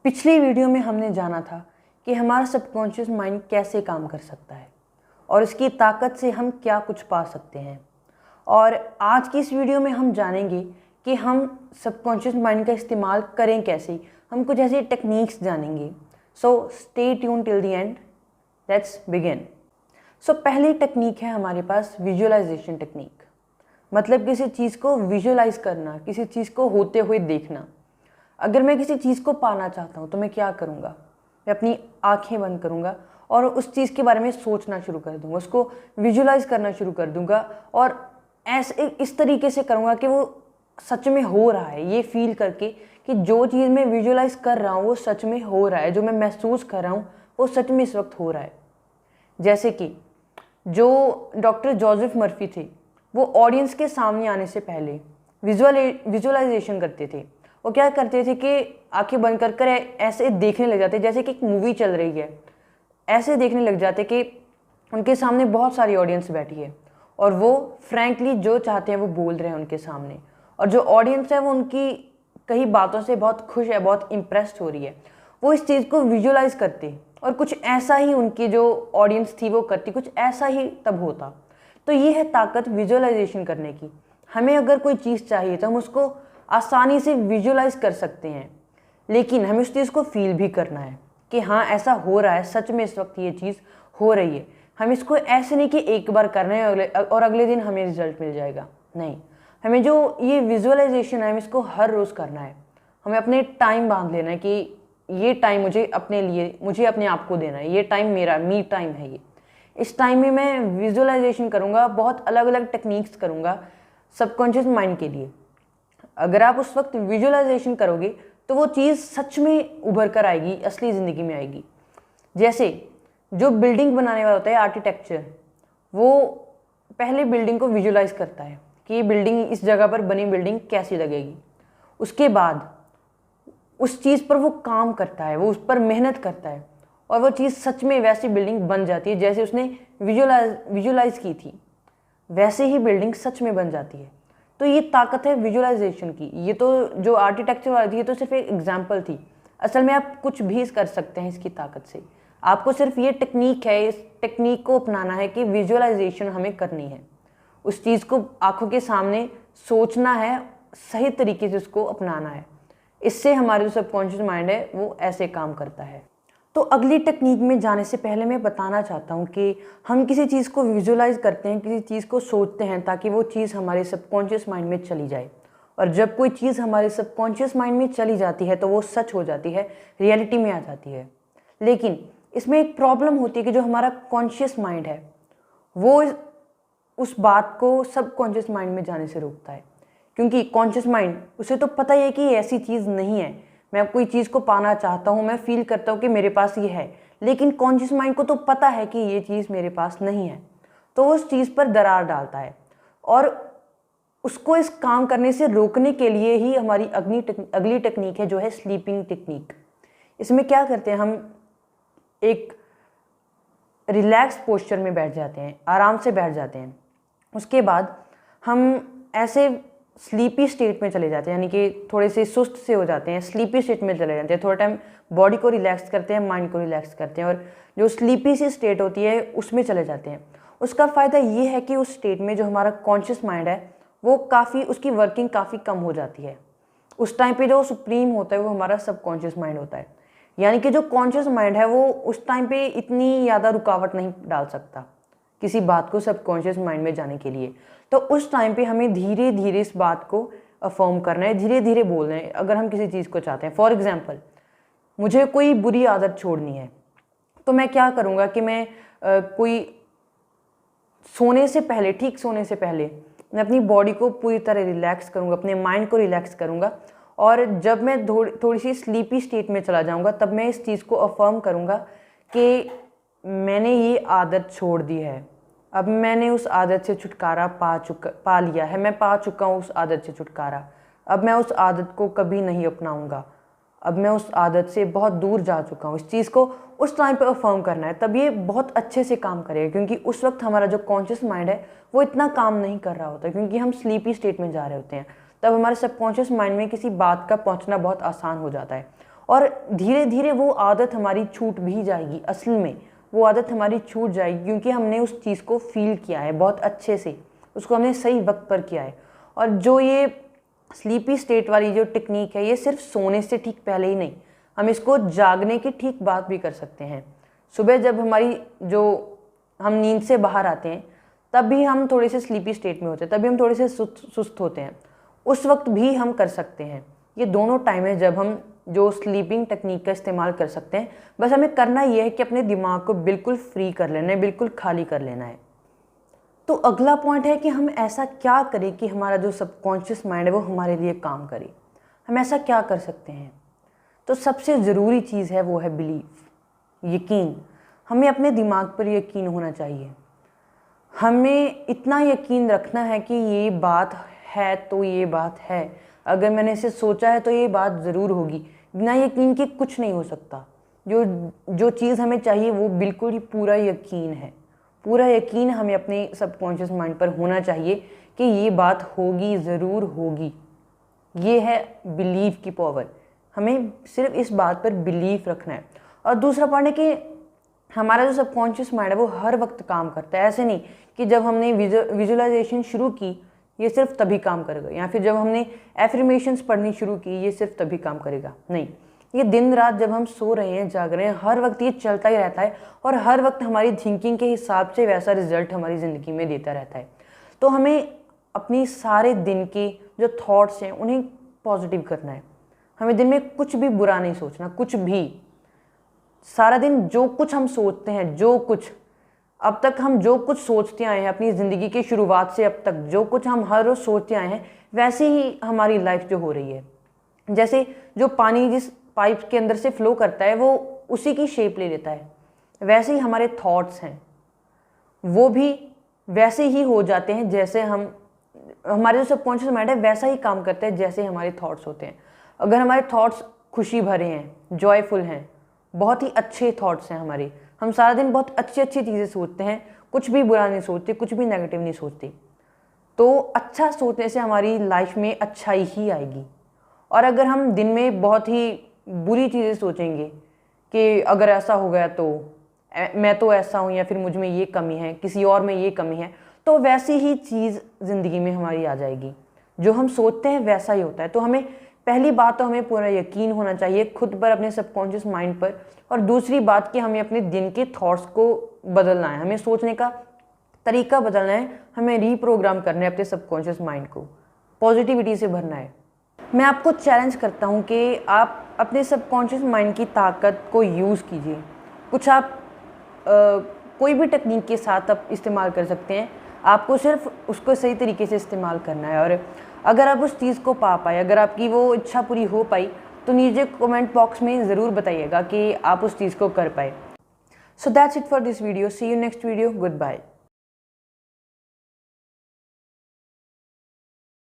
पिछली वीडियो में हमने जाना था कि हमारा सबकॉन्शियस माइंड कैसे काम कर सकता है और इसकी ताकत से हम क्या कुछ पा सकते हैं। और आज की इस वीडियो में हम जानेंगे कि हम सबकॉन्शियस माइंड का इस्तेमाल करें कैसे। हम कुछ ऐसी टेक्निक्स जानेंगे। So stay tuned till the end. Let's begin. So पहली टेक्निक है हमारे पास विजुअलाइजेशन टेक्निक, मतलब किसी चीज़ को विजुअलाइज करना, किसी चीज़ को होते हुए देखना। अगर मैं किसी चीज़ को पाना चाहता हूँ तो मैं क्या करूँगा? मैं अपनी आंखें बंद करूँगा और उस चीज़ के बारे में सोचना शुरू कर दूँगा, उसको विजुअलाइज करना शुरू कर दूँगा और ऐसे इस तरीके से करूँगा कि वो सच में हो रहा है, ये फील करके कि जो चीज़ मैं विजुअलाइज कर रहा हूँ वो सच में हो रहा है, जो मैं महसूस कर रहा हूँ वो सच में इस वक्त हो रहा है। जैसे कि जो डॉक्टर जोसेफ मर्फी थे, वो ऑडियंस के सामने आने से पहले विजुअलाइजेशन करते थे। वो क्या करते थे कि आंखें बंद कर ऐसे देखने लग जाते जैसे कि एक मूवी चल रही है। ऐसे देखने लग जाते कि उनके सामने बहुत सारी ऑडियंस बैठी है और वो फ्रैंकली जो चाहते हैं वो बोल रहे हैं उनके सामने, और जो ऑडियंस है वो उनकी कई बातों से बहुत खुश है, बहुत इम्प्रेस्ड हो रही है। वो इस चीज़ को विजुअलाइज करते और कुछ ऐसा ही उनकी जो ऑडियंस थी वो करती, कुछ ऐसा ही तब होता। तो ये है ताकत विजुअलाइजेशन करने की। हमें अगर कोई चीज़ चाहिए तो हम उसको आसानी से विजुअलाइज कर सकते हैं, लेकिन हमें उस चीज़ को फील भी करना है कि हाँ ऐसा हो रहा है, सच में इस वक्त ये चीज़ हो रही है। हम इसको ऐसे नहीं कि एक बार करना है और अगले दिन हमें रिजल्ट मिल जाएगा। नहीं, हमें जो ये विजुअलाइजेशन है हमें इसको हर रोज़ करना है। हमें अपने टाइम बांध लेना है कि ये टाइम मुझे अपने लिए, मुझे अपने आप को देना है, ये टाइम मेरा मी टाइम है। ये इस टाइम में मैं विजुअलाइजेशन करूँगा, बहुत अलग अलग टेक्निक्स करूँगा सबकॉन्शियस माइंड के लिए। अगर आप उस वक्त विजुअलाइजेशन करोगे तो वो चीज़ सच में उभर कर आएगी, असली ज़िंदगी में आएगी। जैसे जो बिल्डिंग बनाने वाला होता है आर्किटेक्चर, वो पहले बिल्डिंग को विजुअलाइज करता है कि ये बिल्डिंग, इस जगह पर बनी बिल्डिंग कैसी लगेगी। उसके बाद उस चीज़ पर वो काम करता है, वो उस पर मेहनत करता है और वो चीज़ सच में वैसी बिल्डिंग बन जाती है जैसे उसने विजुअलाइज की थी। वैसे ही बिल्डिंग सच में बन जाती है। तो ये ताकत है विजुअलाइजेशन की। ये तो जो आर्किटेक्चर वाली थी ये तो सिर्फ एक एग्जाम्पल थी। असल में आप कुछ भी कर सकते हैं इसकी ताकत से। आपको सिर्फ ये टेक्निक है, इस टेक्निक को अपनाना है कि विजुअलाइजेशन हमें करनी है। उस चीज़ को आंखों के सामने सोचना है, सही तरीके से उसको अपनाना है। इससे हमारे जो सबकॉन्शियस माइंड है वो ऐसे काम करता है। तो अगली टेक्निक में जाने से पहले मैं बताना चाहता हूँ कि हम किसी चीज़ को विजुअलाइज करते हैं, किसी चीज़ को सोचते हैं ताकि वो चीज़ हमारे सबकॉन्शियस माइंड में चली जाए। और जब कोई चीज़ हमारे सबकॉन्शियस माइंड में चली जाती है तो वो सच हो जाती है, रियलिटी में आ जाती है। लेकिन इसमें एक प्रॉब्लम होती है कि जो हमारा कॉन्शियस माइंड है वो उस बात को सबकॉन्शियस माइंड में जाने से रोकता है, क्योंकि कॉन्शियस माइंड, उसे तो पता ही है कि ये ऐसी चीज़ नहीं है। मैं कोई चीज़ को पाना चाहता हूँ, मैं फील करता हूँ कि मेरे पास ये है, लेकिन कॉन्शियस माइंड को तो पता है कि ये चीज़ मेरे पास नहीं है। तो वो उस चीज़ पर दरार डालता है और उसको इस काम करने से रोकने के लिए ही हमारी अगली टेक्निक है जो है स्लीपिंग टेक्निक। इसमें क्या करते हैं, हम एक रिलैक्स पोस्चर में बैठ जाते हैं, आराम से बैठ जाते हैं। उसके बाद हम ऐसे स्लीपी स्टेट में चले जाते हैं, यानी कि थोड़े से सुस्त से हो जाते हैं, स्लीपी स्टेट में चले जाते हैं। थोड़ा टाइम बॉडी को रिलैक्स करते हैं, माइंड को रिलैक्स करते हैं और जो स्लीपी सी स्टेट होती है उसमें चले जाते हैं। उसका फ़ायदा ये है कि उस स्टेट में जो हमारा कॉन्शियस माइंड है वो काफ़ी, उसकी वर्किंग काफ़ी कम हो जाती है। उस टाइम पे जो सुप्रीम होता है वो हमारा सबकॉन्शियस माइंड होता है, यानी कि जो कॉन्शियस माइंड है वो उस टाइम पे इतनी ज़्यादा रुकावट नहीं डाल सकता किसी बात को सबकॉन्शियस माइंड में जाने के लिए। तो उस टाइम पे हमें धीरे धीरे इस बात को अफर्म करना है, धीरे धीरे बोलना है अगर हम किसी चीज़ को चाहते हैं। फॉर एग्जांपल, मुझे कोई बुरी आदत छोड़नी है तो मैं क्या करूँगा कि मैं कोई सोने से पहले, ठीक सोने से पहले मैं अपनी बॉडी को पूरी तरह रिलैक्स करूँगा, अपने माइंड को रिलैक्स करूँगा और जब मैं थोड़ी सी स्लीपी स्टेट में चला जाऊँगा तब मैं इस चीज़ को अफर्म करूँगा कि मैंने ये आदत छोड़ दी है, अब मैंने उस आदत से छुटकारा पा लिया है, मैं पा चुका हूँ उस आदत से छुटकारा। अब मैं उस आदत को कभी नहीं अपनाऊंगा, अब मैं उस आदत से बहुत दूर जा चुका हूँ। इस चीज़ को उस टाइम पे अफर्म करना है, तब ये बहुत अच्छे से काम करेगा, क्योंकि उस वक्त हमारा जो कॉन्शियस माइंड है वो इतना काम नहीं कर रहा होता, क्योंकि हम स्लीपी स्टेट में जा रहे होते हैं। तब हमारे सबकॉन्शियस माइंड में किसी बात का पहुँचना बहुत आसान हो जाता है और धीरे धीरे वो आदत हमारी छूट भी जाएगी। असल में वो आदत हमारी छूट जाएगी क्योंकि हमने उस चीज़ को फील किया है बहुत अच्छे से, उसको हमने सही वक्त पर किया है। और जो ये स्लीपी स्टेट वाली जो टेक्निक है, ये सिर्फ सोने से ठीक पहले ही नहीं, हम इसको जागने की ठीक बात भी कर सकते हैं। सुबह जब हम नींद से बाहर आते हैं तब भी हम थोड़े से स्लीपी स्टेट में होते हैं, तभी हम थोड़े से सुस्त होते हैं, उस वक्त भी हम कर सकते हैं। ये दोनों टाइम है जब हम जो स्लीपिंग टेक्निक का इस्तेमाल कर सकते हैं। बस हमें करना ये है कि अपने दिमाग को बिल्कुल फ्री कर लेना है, बिल्कुल खाली कर लेना है। तो अगला पॉइंट है कि हम ऐसा क्या करें कि हमारा जो सबकॉन्शियस माइंड है वो हमारे लिए काम करे। हम ऐसा क्या कर सकते हैं? तो सबसे ज़रूरी चीज़ है वो है बिलीफ, यकीन। हमें अपने दिमाग पर यकीन होना चाहिए। हमें इतना यकीन रखना है कि ये बात है तो ये बात है, अगर मैंने इसे सोचा है तो ये बात ज़रूर होगी। बिना यकीन के कुछ नहीं हो सकता। जो चीज़ हमें चाहिए वो बिल्कुल ही पूरा यकीन है। पूरा यकीन हमें अपने सबकॉन्शियस माइंड पर होना चाहिए कि ये बात होगी, ज़रूर होगी। ये है बिलीव की पावर। हमें सिर्फ इस बात पर बिलीव रखना है। और दूसरा पॉइंट है कि हमारा जो सबकॉन्शियस माइंड है वो हर वक्त काम करता है। ऐसे नहीं कि जब हमने विजुअलाइजेशन शुरू की ये सिर्फ तभी काम करेगा, या फिर जब हमने एफर्मेशंस पढ़नी शुरू की ये सिर्फ तभी काम करेगा। नहीं, ये दिन रात जब हम सो रहे हैं, जाग रहे हैं, हर वक्त ये चलता ही रहता है और हर वक्त हमारी थिंकिंग के हिसाब से वैसा रिजल्ट हमारी ज़िंदगी में देता रहता है। तो हमें अपनी सारे दिन के जो थॉट्स हैं उन्हें पॉजिटिव करना है। हमें दिन में कुछ भी बुरा नहीं सोचना, कुछ भी। सारा दिन जो कुछ हम सोचते हैं, जो कुछ अब तक हम जो कुछ सोचते आए हैं अपनी ज़िंदगी की शुरुआत से अब तक, जो कुछ हम हर रोज़ सोचते आए हैं, वैसे ही हमारी लाइफ जो हो रही है। जैसे जो पानी जिस पाइप के अंदर से फ्लो करता है वो उसी की शेप ले लेता है, वैसे ही हमारे थॉट्स हैं वो भी वैसे ही हो जाते हैं जैसे हमारे जो सबकॉन्शियस माइंड है वैसा ही काम करता है जैसे हमारे थॉट्स होते हैं। अगर हमारे थॉट्स खुशी भरे हैं, जॉयफुल हैं, बहुत ही अच्छे थॉट्स हैं हमारे, हम सारा दिन बहुत अच्छी अच्छी चीज़ें सोचते हैं, कुछ भी बुरा नहीं सोचते, कुछ भी नेगेटिव नहीं सोचते, तो अच्छा सोचने से हमारी लाइफ में अच्छाई ही आएगी। और अगर हम दिन में बहुत ही बुरी चीज़ें सोचेंगे कि अगर ऐसा हो गया तो मैं तो ऐसा हूँ, या फिर मुझ में ये कमी है, किसी और में ये कमी है, तो वैसी ही चीज़ ज़िंदगी में हमारी आ जाएगी। जो हम सोचते हैं वैसा ही होता है। तो हमें पहली बात तो हमें पूरा यकीन होना चाहिए खुद पर, अपने सबकॉन्शियस माइंड पर। और दूसरी बात कि हमें अपने दिन के थॉट्स को बदलना है, हमें सोचने का तरीका बदलना है, हमें रीप्रोग्राम करना है अपने सबकॉन्शियस माइंड को, पॉजिटिविटी से भरना है। मैं आपको चैलेंज करता हूँ कि आप अपने सबकॉन्शियस माइंड की ताकत को यूज़ कीजिए। कुछ आप कोई भी टेक्निक के साथ आप इस्तेमाल कर सकते हैं, आपको सिर्फ उसको सही तरीके से इस्तेमाल करना है। और अगर आप उस चीज़ को पा पाए, अगर आपकी वो इच्छा पूरी हो पाई, तो नीचे कमेंट बॉक्स में ज़रूर बताइएगा कि आप उस चीज़ को कर पाए। So that's it for this video. See you next video. Good bye.